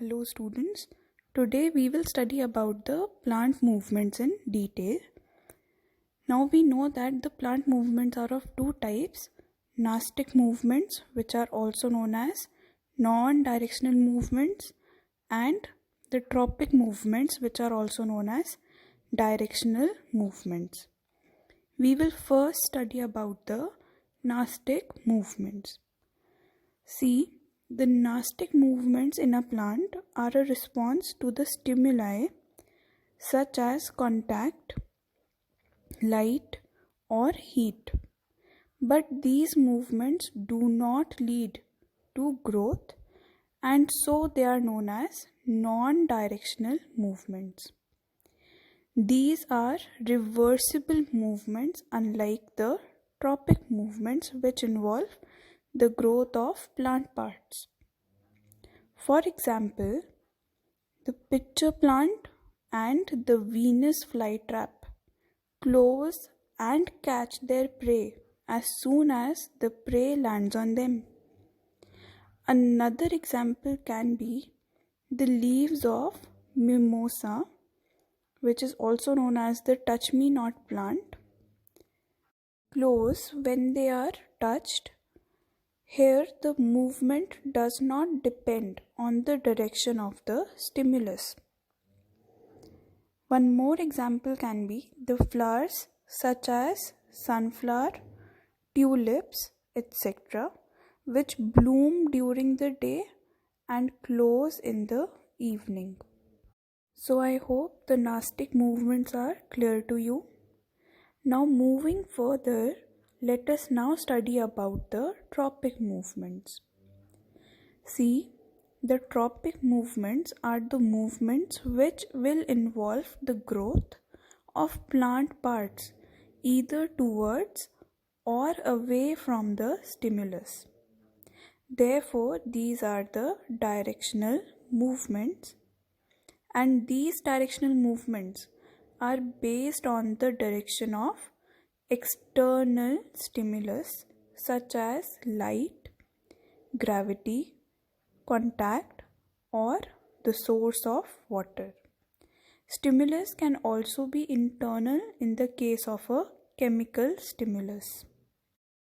Hello students, today we will study about the plant movements in detail. Now we know that the plant movements are of two types, nastic movements which are also known as non-directional movements and the tropic movements which are also known as directional movements. We will first study about the nastic movements. See, the nastic movements in a plant are a response to the stimuli such as contact, light, or heat. But these movements do not lead to growth, and so they are known as non-directional movements. These are reversible movements, unlike the tropic movements which involve the growth of plant parts. For example, the pitcher plant and the Venus flytrap close and catch their prey as soon as the prey lands on them. Another example can be the leaves of mimosa, which is also known as the touch-me-not plant, close when they are touched. Here, the movement does not depend on the direction of the stimulus. One more example can be the flowers such as sunflower, tulips, etc., which bloom during the day and close in the evening. So I hope the nastic movements are clear to you. Now moving further, let us now study about the tropic movements. See, the tropic movements are the movements which will involve the growth of plant parts either towards or away from the stimulus. Therefore, these are the directional movements, and these directional movements are based on the direction of external stimulus such as light, gravity, contact, or the source of water. Stimulus can also be internal in the case of a chemical stimulus.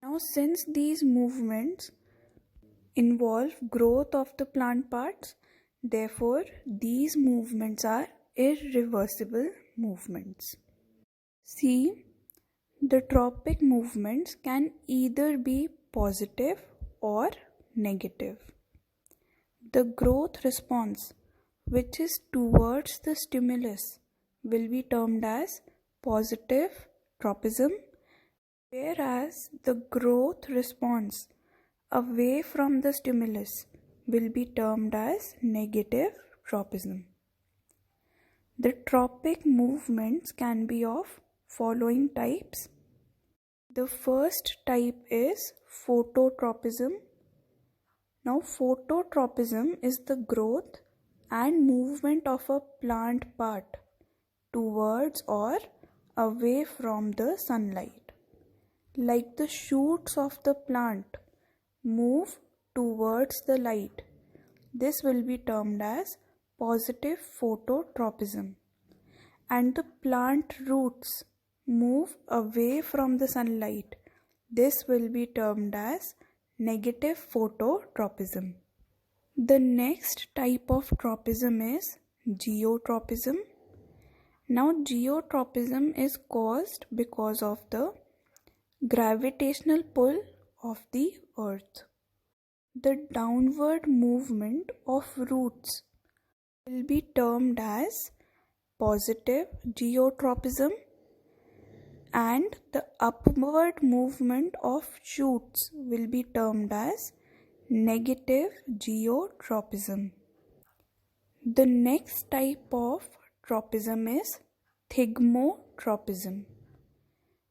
Now, since these movements involve growth of the plant parts, therefore these movements are irreversible movements. See, the tropic movements can either be positive or negative. The growth response, which is towards the stimulus, will be termed as positive tropism, whereas the growth response away from the stimulus will be termed as negative tropism. The tropic movements can be of following types. The first type is phototropism. Now, phototropism is the growth and movement of a plant part towards or away from the sunlight. Like the shoots of the plant move towards the light, this will be termed as positive phototropism. And the plant roots move away from the sunlight, this will be termed as negative phototropism. The next type of tropism is geotropism. Now, geotropism is caused because of the gravitational pull of the earth. The downward movement of roots will be termed as positive geotropism, and the upward movement of shoots will be termed as negative geotropism. The next type of tropism is thigmotropism.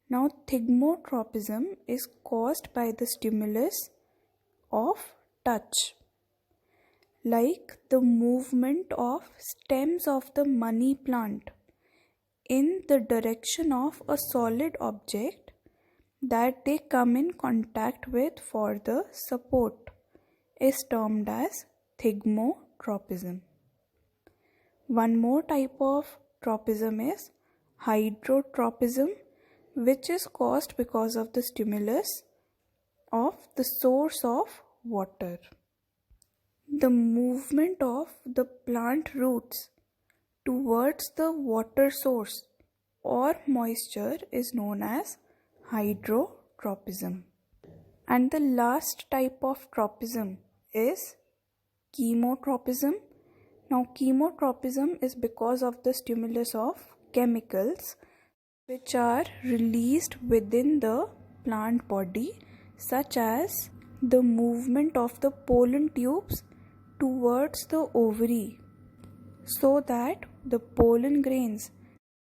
Now, thigmotropism is caused by the stimulus of touch, like the movement of stems of the money plant in the direction of a solid object that they come in contact with for the support is termed as thigmotropism. One more type of tropism is hydrotropism, which is caused because of the stimulus of the source of water. The movement of the plant roots towards the water source or moisture is known as hydrotropism. And the last type of tropism is chemotropism. Now, chemotropism is because of the stimulus of chemicals which are released within the plant body, such as the movement of the pollen tubes towards the ovary, so that the pollen grains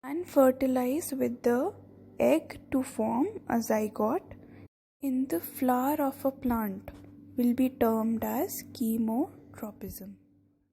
can fertilize with the egg to form a zygote in the flower of a plant, will be termed as chemotropism.